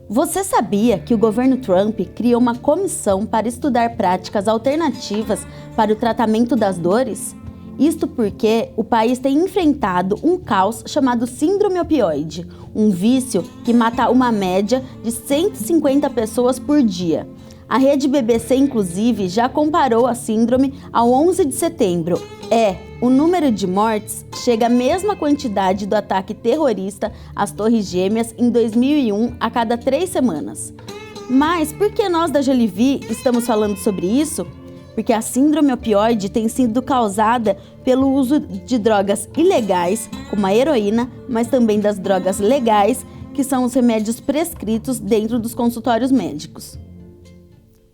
Você sabia que o governo Trump criou uma comissão para estudar práticas alternativas para o tratamento das dores? Isto porque o país tem enfrentado um caos chamado síndrome opioide, um vício que mata uma média de 150 pessoas por dia. A rede BBC, inclusive, já comparou a síndrome ao 11 de setembro. O número de mortes chega à mesma quantidade do ataque terrorista às Torres Gêmeas em 2001 a cada 3 semanas. Mas por que nós da Jolivie estamos falando sobre isso? Porque a síndrome opioide tem sido causada pelo uso de drogas ilegais, como a heroína, mas também das drogas legais, que são os remédios prescritos dentro dos consultórios médicos.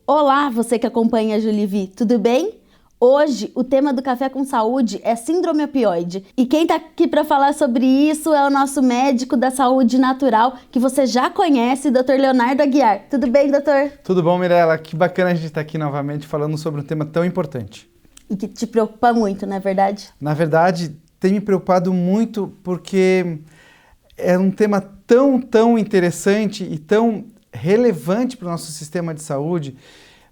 Olá, você que acompanha a Jolivie, tudo bem? Hoje, o tema do Café com Saúde é síndrome opioide. E quem está aqui para falar sobre isso é o nosso médico da saúde natural, que você já conhece, Dr. Leonardo Aguiar. Tudo bem, doutor? Tudo bom, Mirela? Que bacana a gente estar aqui novamente falando sobre um tema tão importante. E que te preocupa muito, não é verdade? Na verdade, tem me preocupado muito porque é um tema tão interessante e tão relevante para o nosso sistema de saúde,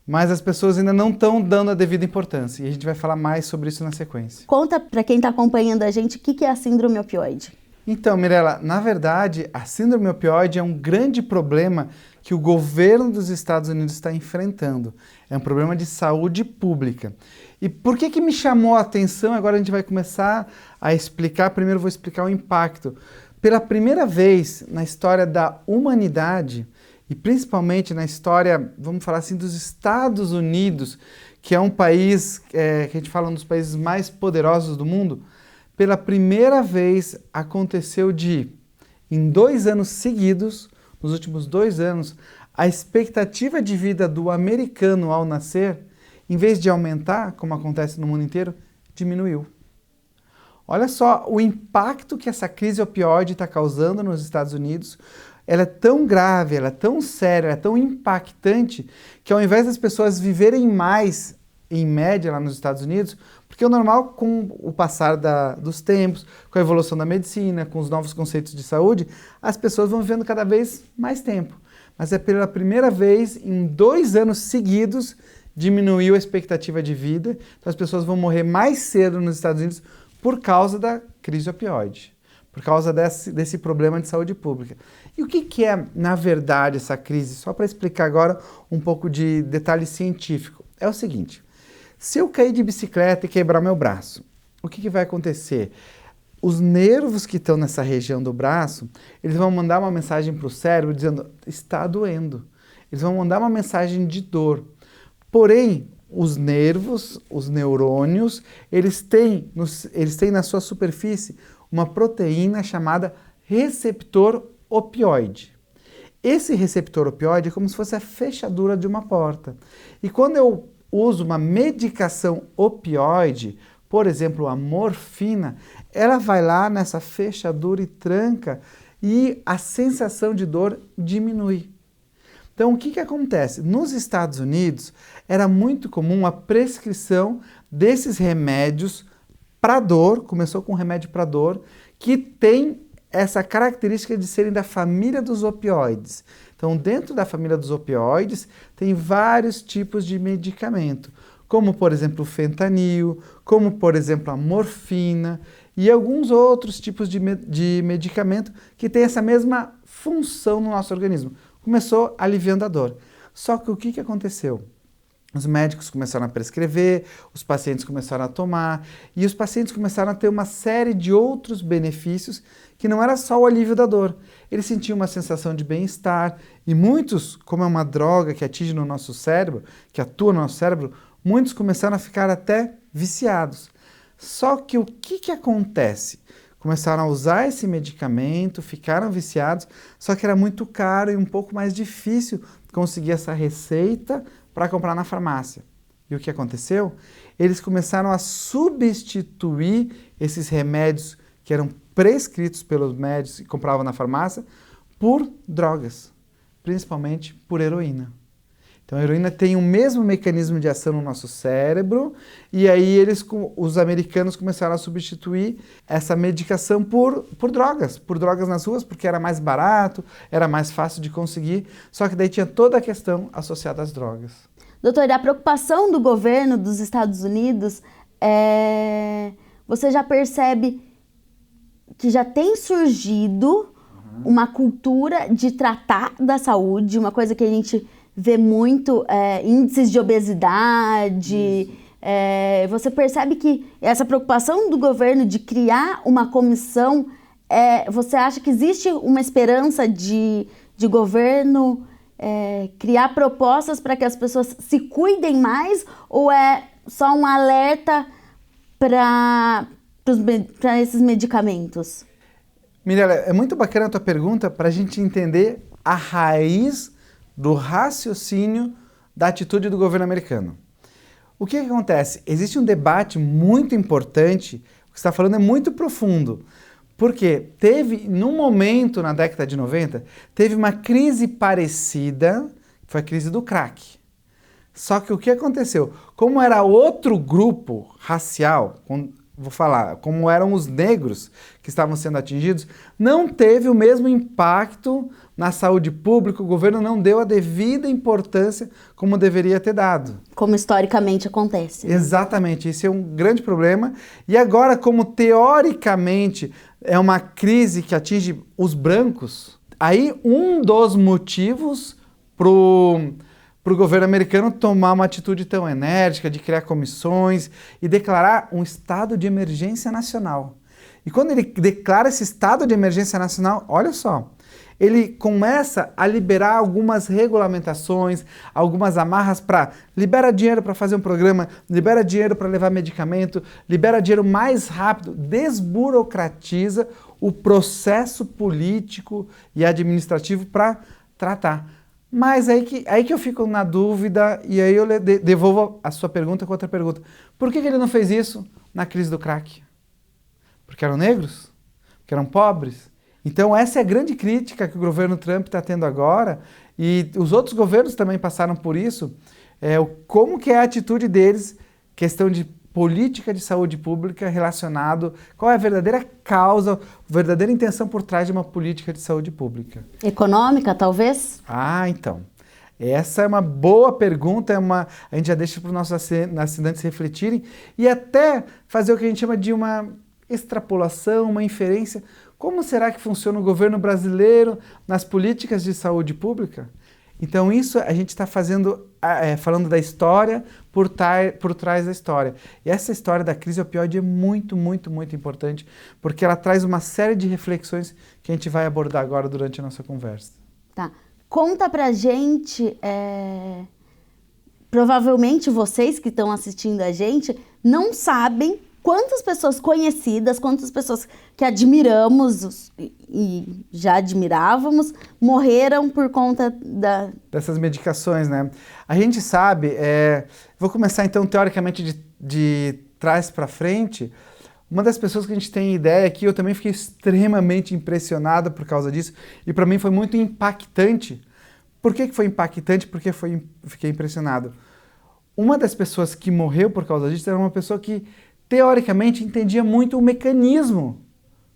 mas as pessoas ainda não estão dando a devida importância. E a gente vai falar mais sobre isso na sequência. Conta para quem está acompanhando a gente o que é a síndrome opioide. Então, Mirela, na verdade, a síndrome opioide é um grande problema que o governo dos Estados Unidos está enfrentando. É um problema de saúde pública. E por que me chamou a atenção? Agora a gente vai começar a explicar. Primeiro eu vou explicar o impacto. Pela primeira vez na história da humanidade, e principalmente na história, vamos falar assim, dos Estados Unidos, que é um país, que a gente fala um dos países mais poderosos do mundo, pela primeira vez aconteceu em 2 anos seguidos, nos últimos 2 anos, a expectativa de vida do americano ao nascer, em vez de aumentar, como acontece no mundo inteiro, diminuiu. Olha só o impacto que essa crise opioide está causando nos Estados Unidos. Ela é tão grave, ela é tão séria, ela é tão impactante, que ao invés das pessoas viverem mais, em média, lá nos Estados Unidos, porque o normal, com o passar dos tempos, com a evolução da medicina, com os novos conceitos de saúde, as pessoas vão vivendo cada vez mais tempo. Mas é pela primeira vez, em 2 anos seguidos, diminuiu a expectativa de vida, então as pessoas vão morrer mais cedo nos Estados Unidos por causa da crise opioide, por causa desse problema de saúde pública. E o que é, na verdade, essa crise? Só para explicar agora um pouco de detalhe científico. É o seguinte, se eu cair de bicicleta e quebrar meu braço, o que vai acontecer? Os nervos que estão nessa região do braço, eles vão mandar uma mensagem para o cérebro dizendo, está doendo. Eles vão mandar uma mensagem de dor. Porém, os nervos, os neurônios, eles têm na sua superfície uma proteína chamada receptor opioide. Esse receptor opioide é como se fosse a fechadura de uma porta. E quando eu uso uma medicação opioide, por exemplo, a morfina, ela vai lá nessa fechadura e tranca e a sensação de dor diminui. Então, o que acontece? Nos Estados Unidos, era muito comum a prescrição desses remédios para dor, começou com um remédio para dor, que tem essa característica de serem da família dos opioides. Então, dentro da família dos opioides, tem vários tipos de medicamento, como, por exemplo, o fentanil, como, por exemplo, a morfina e alguns outros tipos de medicamento que têm essa mesma função no nosso organismo. Começou aliviando a dor. Só que o que aconteceu? Os médicos começaram a prescrever, os pacientes começaram a tomar e os pacientes começaram a ter uma série de outros benefícios que não era só o alívio da dor. Eles sentiam uma sensação de bem-estar e muitos, como é uma droga que atinge no nosso cérebro, que atua no nosso cérebro, muitos começaram a ficar até viciados. Só que o que acontece? Começaram a usar esse medicamento, ficaram viciados, só que era muito caro e um pouco mais difícil conseguir essa receita para comprar na farmácia. E o que aconteceu? Eles começaram a substituir esses remédios que eram prescritos pelos médicos e compravam na farmácia por drogas, principalmente por heroína. Então a heroína tem o mesmo mecanismo de ação no nosso cérebro, e aí os americanos começaram a substituir essa medicação por drogas nas ruas, porque era mais barato, era mais fácil de conseguir, só que daí tinha toda a questão associada às drogas. Doutor, a preocupação do governo dos Estados Unidos, você já percebe que já tem surgido uma cultura de tratar da saúde, uma coisa que a gente vê muito, índices de obesidade. Você percebe que essa preocupação do governo de criar uma comissão, você acha que existe uma esperança de governo criar propostas para que as pessoas se cuidem mais, ou é só um alerta para esses medicamentos? Mirella, é muito bacana a tua pergunta para a gente entender a raiz do raciocínio da atitude do governo americano. O que acontece? Existe um debate muito importante, o que você está falando é muito profundo, porque num momento na década de 90, teve uma crise parecida, que foi a crise do crack. Só que o que aconteceu? Como era outro grupo racial, como eram os negros que estavam sendo atingidos, não teve o mesmo impacto na saúde pública, o governo não deu a devida importância como deveria ter dado. Como historicamente acontece. Né? Exatamente, esse é um grande problema. E agora, como teoricamente é uma crise que atinge os brancos, aí um dos motivos para o governo americano tomar uma atitude tão enérgica de criar comissões e declarar um estado de emergência nacional. E quando ele declara esse estado de emergência nacional, olha só, ele começa a liberar algumas regulamentações, algumas amarras para libera dinheiro para fazer um programa, libera dinheiro para levar medicamento, libera dinheiro mais rápido, desburocratiza o processo político e administrativo para tratar. Mas aí que eu fico na dúvida, e aí eu devolvo a sua pergunta com outra pergunta. Por que ele não fez isso na crise do crack? Porque eram negros? Porque eram pobres? Então essa é a grande crítica que o governo Trump está tendo agora, e os outros governos também passaram por isso, como que é a atitude deles, questão de política de saúde pública relacionado, qual é a verdadeira causa, a verdadeira intenção por trás de uma política de saúde pública. Econômica, talvez? Então, essa é uma boa pergunta, a gente já deixa para os nossos assinantes refletirem e até fazer o que a gente chama de uma extrapolação, uma inferência. Como será que funciona o governo brasileiro nas políticas de saúde pública? Então isso a gente está falando da história por trás da história. E essa história da crise opioide é muito, muito, muito importante, porque ela traz uma série de reflexões que a gente vai abordar agora durante a nossa conversa. Tá. Conta pra gente, provavelmente vocês que estão assistindo a gente não sabem quantas pessoas conhecidas, quantas pessoas que admiramos e já admirávamos, morreram por conta dessas medicações, né? A gente sabe, vou começar então teoricamente de trás para frente. Uma das pessoas que a gente tem ideia aqui, eu também fiquei extremamente impressionado por causa disso, e para mim foi muito impactante. Por que foi impactante? Porque fiquei impressionado. Uma das pessoas que morreu por causa disso era uma pessoa que teoricamente entendia muito o mecanismo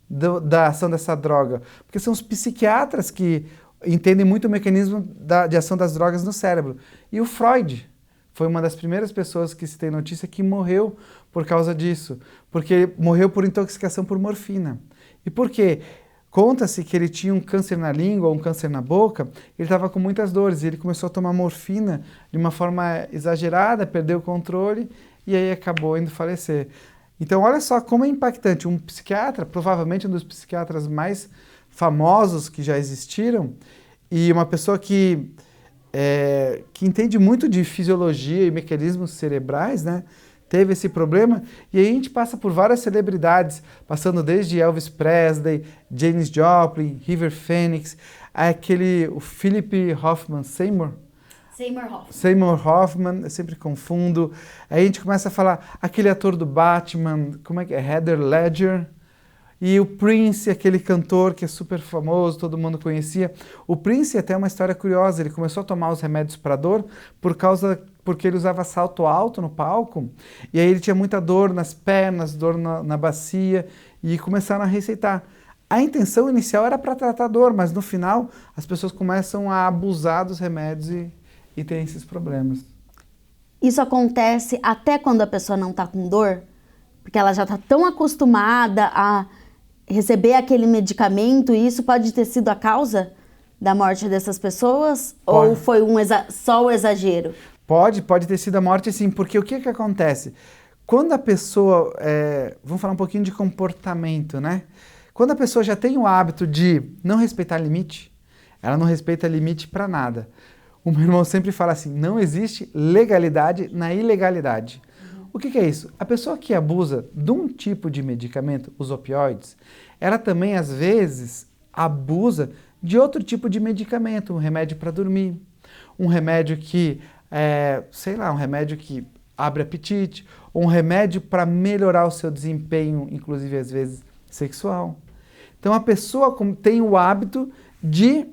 da ação dessa droga, porque são os psiquiatras que entendem muito o mecanismo de ação das drogas no cérebro. E o Freud foi uma das primeiras pessoas que se tem notícia que morreu por causa disso, porque morreu por intoxicação por morfina. E por quê? Conta-se que ele tinha um câncer na língua, um câncer na boca, ele estava com muitas dores, e ele começou a tomar morfina de uma forma exagerada, perdeu o controle, e aí acabou indo falecer. Então olha só como é impactante. Um psiquiatra, provavelmente um dos psiquiatras mais famosos que já existiram, e uma pessoa que entende muito de fisiologia e mecanismos cerebrais, né? Teve esse problema, e aí a gente passa por várias celebridades, passando desde Elvis Presley, Janis Joplin, River Phoenix, o Philip Hoffman Seymour Hoffman, eu sempre confundo. Aí a gente começa a falar, aquele ator do Batman, como é que é? Heath Ledger. E o Prince, aquele cantor que é super famoso, todo mundo conhecia. O Prince até uma história curiosa, ele começou a tomar os remédios para dor porque ele usava salto alto no palco, e aí ele tinha muita dor nas pernas, dor na bacia, e começaram a receitar. A intenção inicial era para tratar dor, mas no final as pessoas começam a abusar dos remédios e tem esses problemas. Isso acontece até quando a pessoa não está com dor? Porque ela já está tão acostumada a receber aquele medicamento, e isso pode ter sido a causa da morte dessas pessoas? Pode. Ou foi só o exagero? Pode ter sido a morte, sim, porque o que acontece? Quando a pessoa, vamos falar um pouquinho de comportamento, né? Quando a pessoa já tem o hábito de não respeitar limite, ela não respeita limite para nada. O meu irmão sempre fala assim, não existe legalidade na ilegalidade. O que é isso? A pessoa que abusa de um tipo de medicamento, os opioides, ela também, às vezes, abusa de outro tipo de medicamento, um remédio para dormir, um remédio que, um remédio que abre apetite, ou um remédio para melhorar o seu desempenho, inclusive, às vezes, sexual. Então, a pessoa tem o hábito de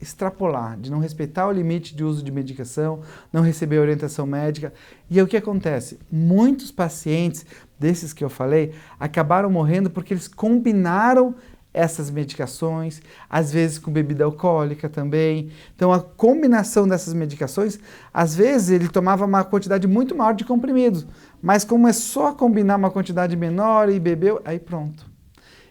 extrapolar, de não respeitar o limite de uso de medicação, não receber orientação médica. E aí o que acontece? Muitos pacientes desses que eu falei acabaram morrendo porque eles combinaram essas medicações, às vezes com bebida alcoólica também. Então a combinação dessas medicações, às vezes ele tomava uma quantidade muito maior de comprimidos, mas começou a combinar uma quantidade menor e bebeu, aí pronto.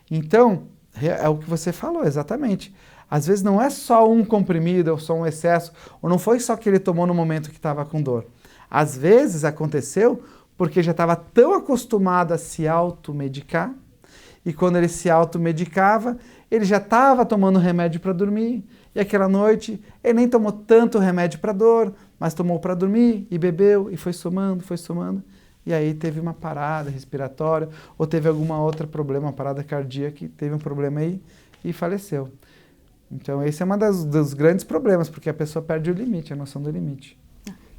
Então, é o que você falou, exatamente. Às vezes não é só um comprimido, ou só um excesso, ou não foi só que ele tomou no momento que estava com dor. Às vezes aconteceu porque já estava tão acostumado a se automedicar, e quando ele se automedicava, ele já estava tomando remédio para dormir, e aquela noite ele nem tomou tanto remédio para dor, mas tomou para dormir, e bebeu, e foi somando, e aí teve uma parada respiratória, ou teve alguma outra problema, uma parada cardíaca, teve um problema aí, e faleceu. Então esse é um dos grandes problemas, porque a pessoa perde o limite, a noção do limite.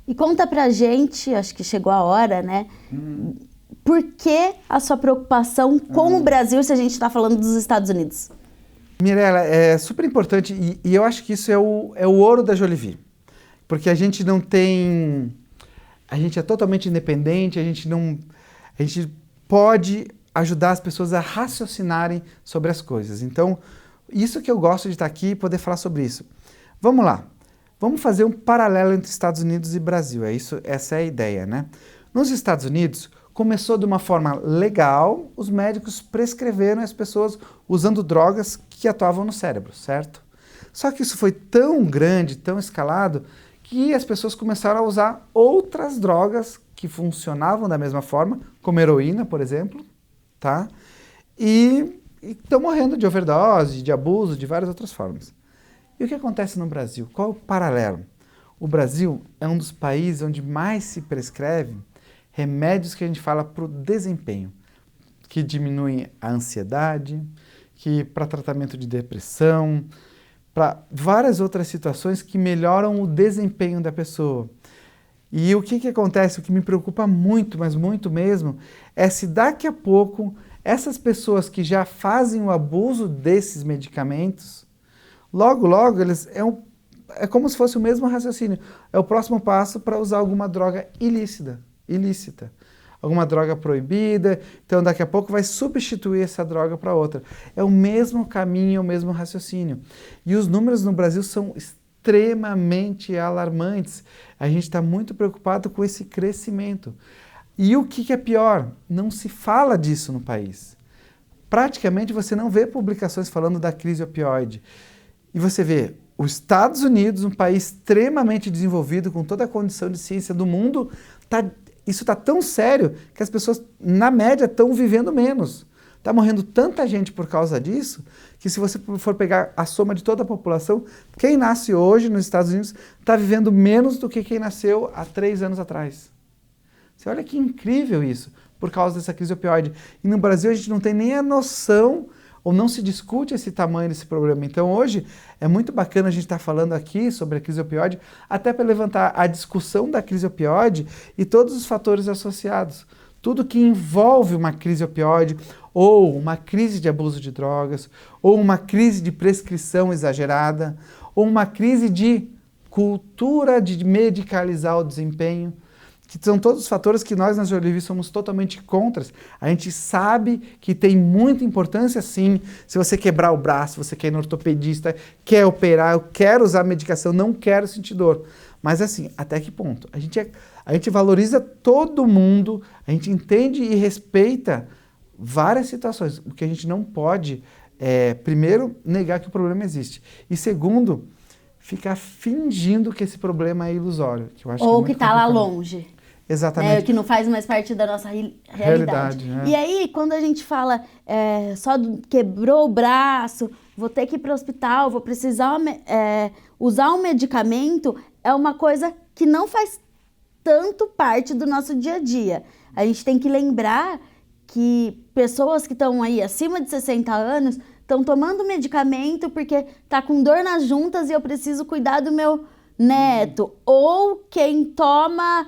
E conta pra gente, acho que chegou a hora, né? Por que a sua preocupação com o Brasil, se a gente está falando dos Estados Unidos? Mirela, é super importante, e eu acho que isso é o ouro da Jolivie. Porque a gente não tem... A gente é totalmente independente, a gente pode ajudar as pessoas a raciocinarem sobre as coisas. Então, isso que eu gosto de estar aqui e poder falar sobre isso. Vamos lá. Vamos fazer um paralelo entre Estados Unidos e Brasil. Essa é a ideia, né? Nos Estados Unidos, começou de uma forma legal, os médicos prescreveram as pessoas usando drogas que atuavam no cérebro, certo? Só que isso foi tão grande, tão escalado, que as pessoas começaram a usar outras drogas que funcionavam da mesma forma, como heroína, por exemplo, tá? E estão morrendo de overdose, de abuso, de várias outras formas. E o que acontece no Brasil? Qual é o paralelo? O Brasil é um dos países onde mais se prescreve remédios que a gente fala para o desempenho, que diminuem a ansiedade, que para tratamento de depressão, para várias outras situações que melhoram o desempenho da pessoa. E o que acontece, o que me preocupa muito, mas muito mesmo, é se daqui a pouco essas pessoas que já fazem o abuso desses medicamentos, logo, é como se fosse o mesmo raciocínio. É o próximo passo para usar alguma droga ilícita, alguma droga proibida, então daqui a pouco vai substituir essa droga para outra. É o mesmo caminho, é o mesmo raciocínio. E os números no Brasil são extremamente alarmantes. A gente está muito preocupado com esse crescimento. E o que é pior? Não se fala disso no país. Praticamente você não vê publicações falando da crise opioide. E você vê os Estados Unidos, um país extremamente desenvolvido, com toda a condição de ciência do mundo, isso está tão sério que as pessoas, na média, estão vivendo menos. Está morrendo tanta gente por causa disso, que se você for pegar a soma de toda a população, quem nasce hoje nos Estados Unidos está vivendo menos do que quem nasceu há 3 anos atrás. Você olha que incrível isso, por causa dessa crise opioide. E no Brasil a gente não tem nem a noção, ou não se discute esse tamanho desse problema. Então hoje é muito bacana a gente estar falando aqui sobre a crise opioide, até para levantar a discussão da crise opioide e todos os fatores associados. tudo que envolve uma crise opioide, ou uma crise de abuso de drogas, ou uma crise de prescrição exagerada, ou uma crise de cultura de medicalizar o desempenho, que são todos os fatores que nós na Jolivi somos totalmente contra. A gente sabe que tem muita importância, sim, se você quebrar o braço, você quer ir no ortopedista, quer operar, eu quero usar medicação, não quero sentir dor. Mas assim, até que ponto? A gente valoriza todo mundo, a gente entende e respeita várias situações. O que a gente não pode primeiro, negar que o problema existe. E segundo, ficar fingindo que esse problema é ilusório. Que eu acho ou que está lá longe. Exatamente. Que não faz mais parte da nossa realidade. E aí, quando a gente fala quebrou o braço, vou ter que ir para o hospital, vou precisar usar um medicamento, é uma coisa que não faz tanto parte do nosso dia a dia. A gente tem que lembrar que pessoas que estão aí acima de 60 anos estão tomando medicamento porque tá com dor nas juntas e eu preciso cuidar do meu neto. Ou quem toma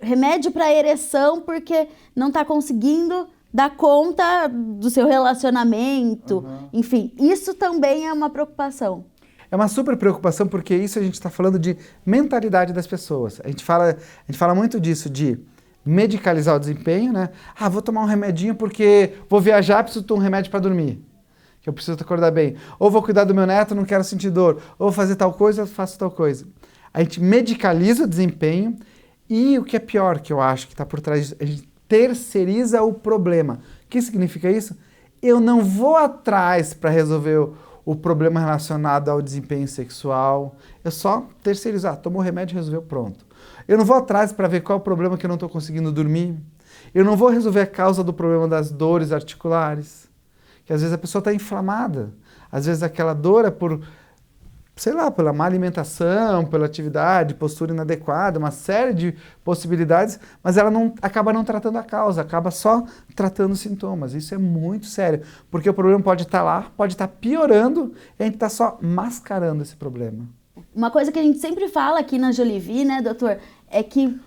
remédio para ereção porque não está conseguindo dar conta do seu relacionamento. Enfim, isso também é uma preocupação. É uma super preocupação porque isso a gente está falando de mentalidade das pessoas. A gente fala muito disso, de medicalizar o desempenho, né? Ah, vou tomar um remedinho porque vou viajar, preciso tomar um remédio para dormir, que eu preciso acordar bem. Ou vou cuidar do meu neto, não quero sentir dor. Ou vou fazer tal coisa, faço tal coisa. A gente medicaliza o desempenho e o que é pior, que eu acho que está por trás disso, a gente terceiriza o problema. O que significa isso? Eu não vou atrás para resolver o problema relacionado ao desempenho sexual. Eu só terceirizar, tomou remédio, resolveu, pronto. Eu não vou atrás para ver qual é o problema que eu não estou conseguindo dormir. Eu não vou resolver a causa do problema das dores articulares. Que às vezes a pessoa está inflamada. Às vezes aquela dor é por, sei lá, pela má alimentação, pela atividade, postura inadequada, uma série de possibilidades, mas ela acaba não tratando a causa, acaba só tratando os sintomas. Isso é muito sério, porque o problema pode estar lá, pode estar piorando, e a gente está só mascarando esse problema. Uma coisa que a gente sempre fala aqui na Jolivi, né, doutor, é que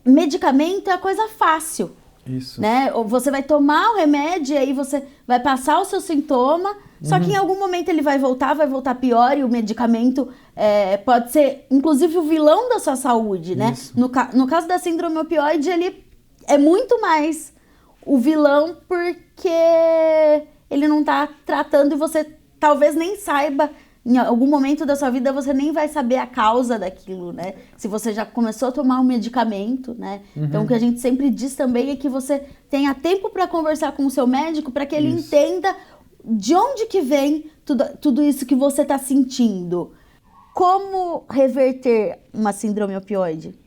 medicamento é a coisa fácil. Isso. Né? Você vai tomar o remédio e aí você vai passar o seu sintoma, só que em algum momento ele vai voltar pior e o medicamento pode ser, inclusive, o vilão da sua saúde, né? No caso da síndrome opioide, ele é muito mais o vilão porque ele não está tratando e você talvez nem saiba. Em algum momento da sua vida você nem vai saber a causa daquilo, né? Se você já começou a tomar um medicamento, né? Então o que a gente sempre diz também é que você tenha tempo para conversar com o seu médico para que ele entenda de onde que vem tudo isso que você está sentindo. Como reverter uma síndrome opioide?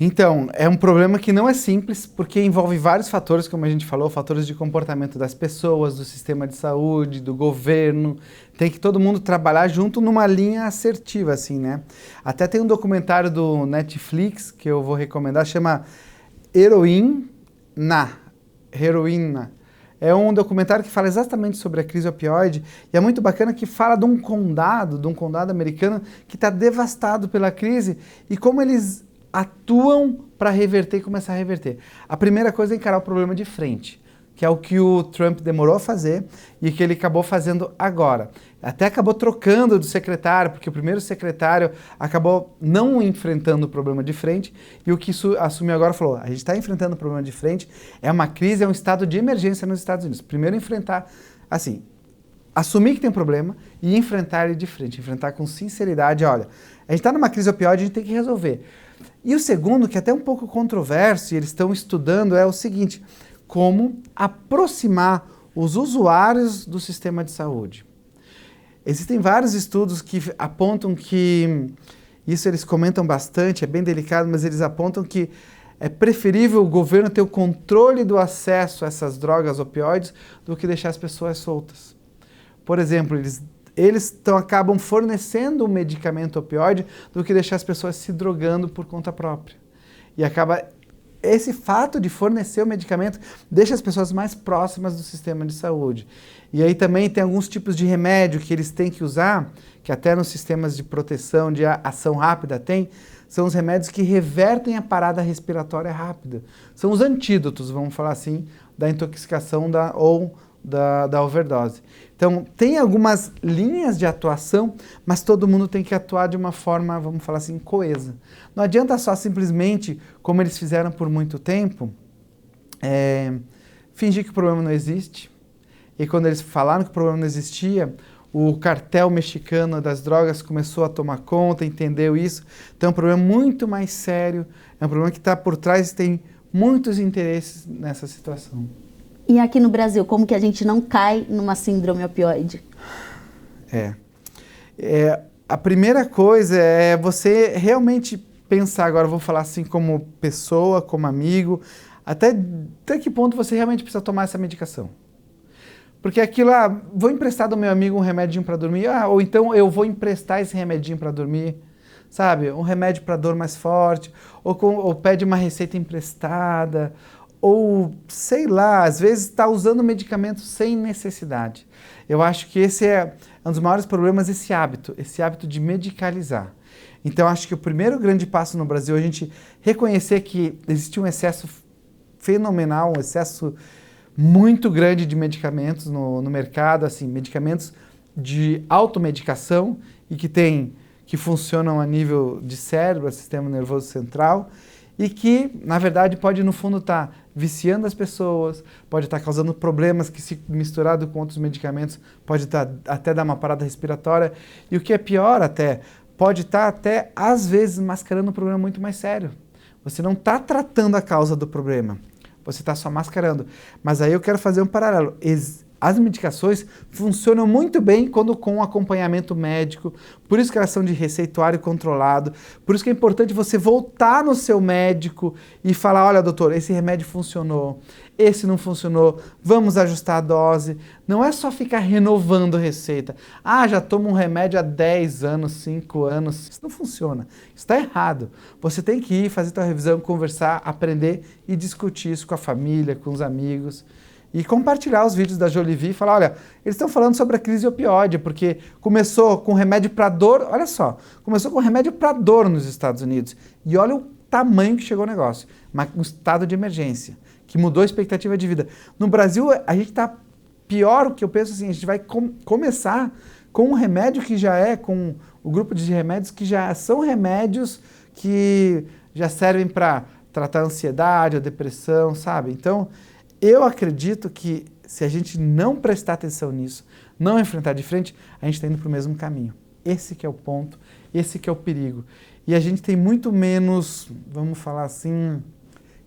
Então, é um problema que não é simples, porque envolve vários fatores, como a gente falou, fatores de comportamento das pessoas, do sistema de saúde, do governo. Tem que todo mundo trabalhar junto numa linha assertiva, assim, né? Até tem um documentário do Netflix, que eu vou recomendar, chama Heroína. É um documentário que fala exatamente sobre a crise opioide e é muito bacana que fala de um condado americano que está devastado pela crise e como eles atuam para reverter e começar a reverter. A primeira coisa é encarar o problema de frente, que é o que o Trump demorou a fazer e que ele acabou fazendo agora. Até acabou trocando do secretário, porque o primeiro secretário acabou não enfrentando o problema de frente e o que assumiu agora falou, a gente está enfrentando o problema de frente, é uma crise, é um estado de emergência nos Estados Unidos. Primeiro enfrentar, assim, assumir que tem um problema e enfrentar ele de frente, enfrentar com sinceridade, olha, a gente está numa crise opioide, a gente tem que resolver. E o segundo, que é até um pouco controverso, e eles estão estudando, é o seguinte, como aproximar os usuários do sistema de saúde. Existem vários estudos que apontam que, isso eles comentam bastante, é bem delicado, mas eles apontam que é preferível o governo ter o controle do acesso a essas drogas opioides do que deixar as pessoas soltas. Por exemplo, eles acabam fornecendo um medicamento opioide do que deixar as pessoas se drogando por conta própria. E acaba esse fato de fornecer o medicamento deixa as pessoas mais próximas do sistema de saúde. E aí também tem alguns tipos de remédio que eles têm que usar, que até nos sistemas de proteção, de ação rápida tem, são os remédios que revertem a parada respiratória rápida. São os antídotos, vamos falar assim, da intoxicação ou da overdose. Então, tem algumas linhas de atuação, mas todo mundo tem que atuar de uma forma, vamos falar assim, coesa. Não adianta só simplesmente, como eles fizeram por muito tempo, fingir que o problema não existe. E quando eles falaram que o problema não existia, o cartel mexicano das drogas começou a tomar conta, entendeu isso. Então é um problema muito mais sério, é um problema que está por trás e tem muitos interesses nessa situação. E aqui no Brasil, como que a gente não cai numa síndrome opioide? A primeira coisa é você realmente pensar, agora eu vou falar assim como pessoa, como amigo, até que ponto você realmente precisa tomar essa medicação. Porque aquilo, vou emprestar do meu amigo um remedinho para dormir, ou então eu vou emprestar esse remedinho para dormir, sabe? Um remédio para dor mais forte, ou pede uma receita emprestada, ou sei lá, às vezes está usando medicamento sem necessidade. Eu acho que esse é um dos maiores problemas, esse hábito de medicalizar. Então acho que o primeiro grande passo no Brasil é a gente reconhecer que existe um excesso fenomenal, um excesso muito grande de medicamentos no mercado, assim, medicamentos de automedicação e que funcionam a nível de cérebro, sistema nervoso central, e que, na verdade, pode, no fundo, estar viciando as pessoas, pode estar causando problemas que, se misturado com outros medicamentos, pode até dar uma parada respiratória. E o que é pior até, pode estar até, às vezes, mascarando um problema muito mais sério. Você não está tratando a causa do problema. Você está só mascarando. Mas aí eu quero fazer um paralelo. As medicações funcionam muito bem quando com acompanhamento médico, por isso que elas são de receituário controlado, por isso que é importante você voltar no seu médico e falar, olha doutor, esse remédio funcionou, esse não funcionou, vamos ajustar a dose. Não é só ficar renovando a receita. Já tomo um remédio há 10 anos, 5 anos. Isso não funciona. Isso está errado. Você tem que ir fazer sua revisão, conversar, aprender e discutir isso com a família, com os amigos. E compartilhar os vídeos da Jolivie e falar, olha, eles estão falando sobre a crise opioide, porque começou com remédio para dor, olha só, começou com remédio para dor nos Estados Unidos. E olha o tamanho que chegou o negócio, um estado de emergência, que mudou a expectativa de vida. No Brasil, a gente está pior, o que eu penso assim, a gente vai começar com um remédio que já com o grupo de remédios que já são remédios que já servem para tratar a ansiedade, a depressão, sabe? Então, eu acredito que se a gente não prestar atenção nisso, não enfrentar de frente, a gente está indo para o mesmo caminho. Esse que é o ponto, esse que é o perigo. E a gente tem muito menos, vamos falar assim,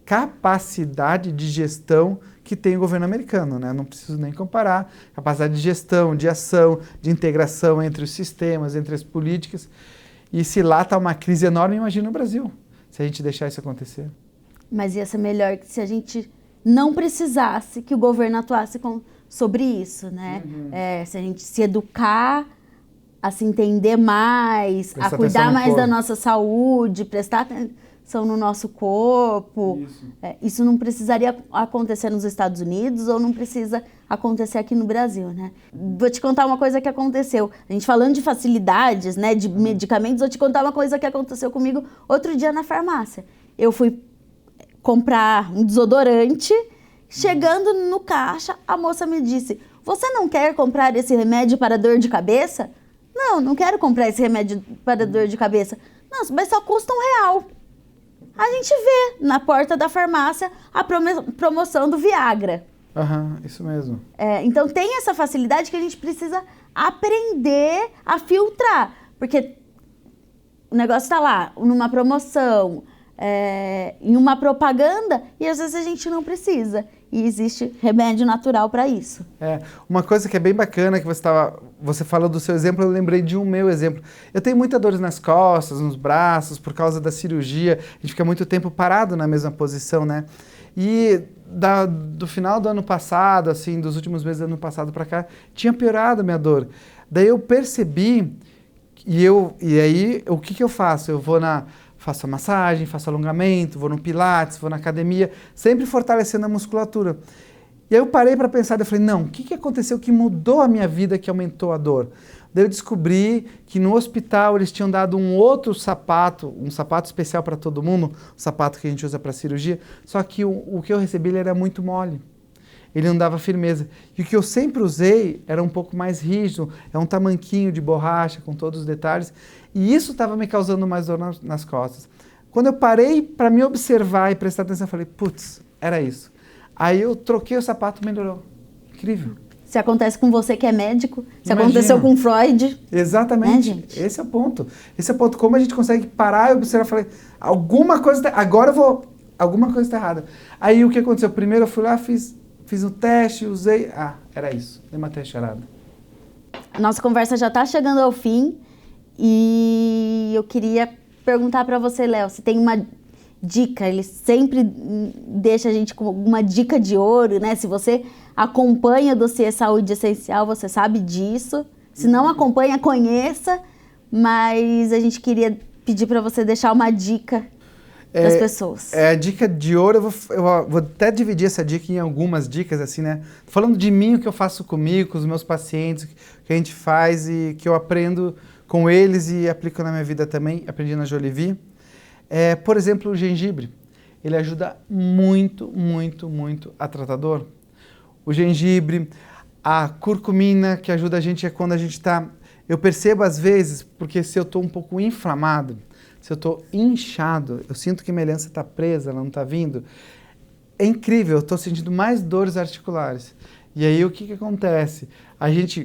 capacidade de gestão que tem o governo americano, né? Não preciso nem comparar. Capacidade de gestão, de ação, de integração entre os sistemas, entre as políticas. E se lá está uma crise enorme, imagina no Brasil, se a gente deixar isso acontecer. Mas ia ser melhor que se a gente não precisasse que o governo atuasse sobre isso, né? Se a gente se educar, a se entender mais, a cuidar mais da nossa saúde, prestar atenção no nosso corpo. Isso não precisaria acontecer nos Estados Unidos ou não precisa acontecer aqui no Brasil, né? Vou te contar uma coisa que aconteceu. A gente falando de facilidades, né, de medicamentos, vou te contar uma coisa que aconteceu comigo outro dia na farmácia. Eu fui comprar um desodorante, chegando no caixa, a moça me disse, você não quer comprar esse remédio para dor de cabeça? Não quero comprar esse remédio para dor de cabeça. Nossa, mas só custa R$1. A gente vê na porta da farmácia a promoção do Viagra. Isso mesmo. Então tem essa facilidade que a gente precisa aprender a filtrar, porque o negócio está lá, numa promoção, em uma propaganda, e às vezes a gente não precisa. E existe remédio natural para isso. Uma coisa que é bem bacana, que você falou do seu exemplo, eu lembrei de um meu exemplo. Eu tenho muitas dores nas costas, nos braços, por causa da cirurgia. A gente fica muito tempo parado na mesma posição, né? E do final do ano passado, assim, dos últimos meses do ano passado para cá, tinha piorado a minha dor. Daí eu percebi, e aí o que eu faço? Eu vou na faço a massagem, faço alongamento, vou no pilates, vou na academia, sempre fortalecendo a musculatura. E aí eu parei para pensar, eu falei, não, o que aconteceu que mudou a minha vida, que aumentou a dor? Daí eu descobri que no hospital eles tinham dado um outro sapato, um sapato especial para todo mundo, o sapato que a gente usa para cirurgia, só que o que eu recebi ele era muito mole. Ele não dava firmeza. E o que eu sempre usei era um pouco mais rígido, é um tamanquinho de borracha com todos os detalhes, e isso estava me causando mais dor nas costas. Quando eu parei para me observar e prestar atenção, eu falei, putz, era isso. Aí eu troquei o sapato e melhorou. Incrível. Se acontece com você que é médico, se Imagina. aconteceu com Freud. Exatamente. Né, gente? Esse é o ponto. Esse é o ponto. Como a gente consegue parar e observar, eu falei, alguma coisa está errada. Aí o que aconteceu? Primeiro eu fui lá, fiz o teste, usei. Era isso. Dei uma testeirada. A nossa conversa já está chegando ao fim e eu queria perguntar para você, Léo, se tem uma dica, ele sempre deixa a gente com alguma dica de ouro, né? Se você acompanha o dossiê Saúde Essencial, você sabe disso. Se não acompanha, conheça. Mas a gente queria pedir para você deixar uma dica para as pessoas. A dica de ouro, eu vou até dividir essa dica em algumas dicas, assim, né? Falando de mim, o que eu faço comigo, com os meus pacientes, o que a gente faz e que eu aprendo com eles e aplico na minha vida também, aprendi na Jolivie. Por exemplo, o gengibre. Ele ajuda muito, muito, muito a tratar dor. O gengibre, a curcumina, que ajuda a gente quando a gente está... Eu percebo às vezes, porque se eu estou um pouco inflamado, se eu estou inchado, eu sinto que minha aliança está presa, ela não está vindo. É incrível, eu estou sentindo mais dores articulares. E aí o que acontece?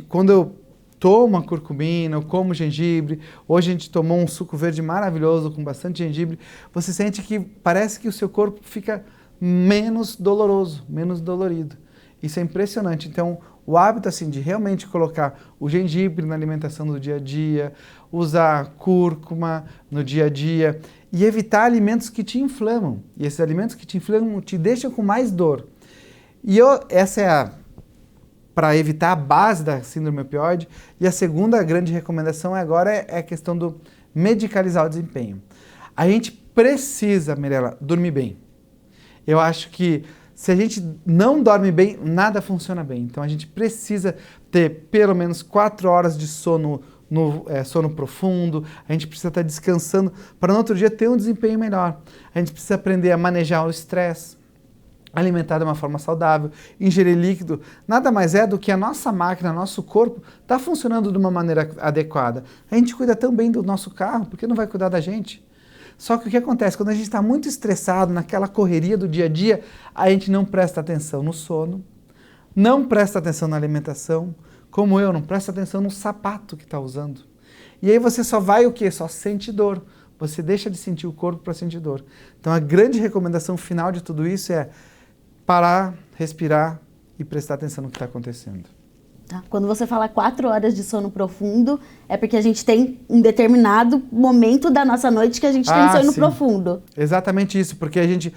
Quando eu tomo a curcumina, eu como gengibre, hoje a gente tomou um suco verde maravilhoso com bastante gengibre, você sente que parece que o seu corpo fica menos doloroso, menos dolorido. Isso é impressionante. Então, o hábito assim, de realmente colocar o gengibre na alimentação do dia a dia, usar cúrcuma no dia a dia e evitar alimentos que te inflamam. E esses alimentos que te inflamam te deixam com mais dor. E essa é para evitar a base da síndrome opioide. E a segunda grande recomendação agora é a questão do medicalizar o desempenho. A gente precisa, Mirella, dormir bem. Eu acho que se a gente não dorme bem, nada funciona bem. Então a gente precisa ter pelo menos 4 horas de sono, sono profundo, a gente precisa estar descansando para no outro dia ter um desempenho melhor. A gente precisa aprender a manejar o estresse, alimentar de uma forma saudável, ingerir líquido. Nada mais é do que a nossa máquina, nosso corpo está funcionando de uma maneira adequada. A gente cuida tão bem do nosso carro, por que não vai cuidar da gente? Só que o que acontece? Quando a gente está muito estressado, naquela correria do dia a dia, a gente não presta atenção no sono, não presta atenção na alimentação, como eu, não presta atenção no sapato que está usando. E aí você só vai o quê? Só sente dor. Você deixa de sentir o corpo para sentir dor. Então a grande recomendação final de tudo isso é parar, respirar e prestar atenção no que está acontecendo. Tá? Quando você fala 4 horas de sono profundo, é porque a gente tem um determinado momento da nossa noite que a gente tem sono profundo. Exatamente isso, porque a gente,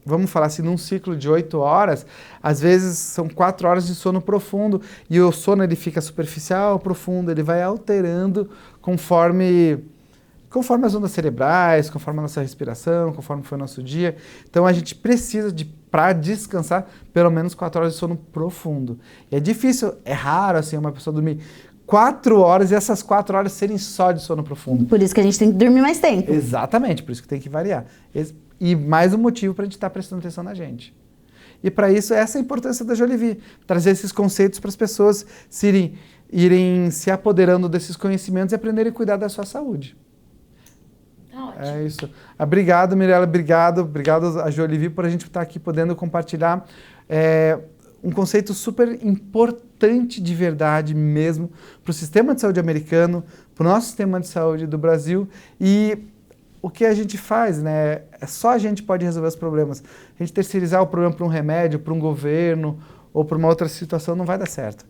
vamos falar assim, num ciclo de 8 horas, às vezes são 4 horas de sono profundo, e o sono ele fica superficial, profundo, ele vai alterando conforme as ondas cerebrais, conforme a nossa respiração, conforme foi o nosso dia. Então a gente precisa para descansar, pelo menos 4 horas de sono profundo. E é difícil, é raro assim uma pessoa dormir 4 horas e essas 4 horas serem só de sono profundo. Por isso que a gente tem que dormir mais tempo. Exatamente, por isso que tem que variar. E mais um motivo para a gente estar prestando atenção na gente. E para isso, essa é a importância da Jolivie, trazer esses conceitos para as pessoas irem se apoderando desses conhecimentos e aprenderem a cuidar da sua saúde. Ótimo. É isso. Obrigado, Mirella, obrigado a Jolivie por a gente estar aqui podendo compartilhar um conceito super importante de verdade mesmo para o sistema de saúde americano, para o nosso sistema de saúde do Brasil e o que a gente faz, né? Só a gente pode resolver os problemas. A gente terceirizar o problema para um remédio, para um governo ou para uma outra situação não vai dar certo.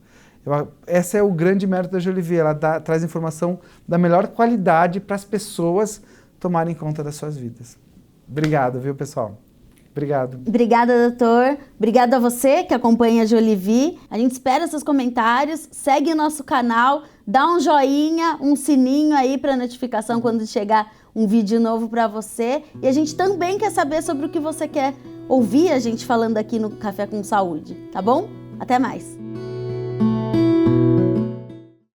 Esse é o grande mérito da Jolivie, ela traz informação da melhor qualidade para as pessoas tomarem conta das suas vidas. Obrigado, viu, pessoal? Obrigado. Obrigada, doutor. Obrigada a você que acompanha a Jolivie. A gente espera seus comentários, segue o nosso canal, dá um joinha, um sininho aí para notificação quando chegar um vídeo novo para você e a gente também quer saber sobre o que você quer ouvir a gente falando aqui no Café com Saúde, tá bom? Até mais!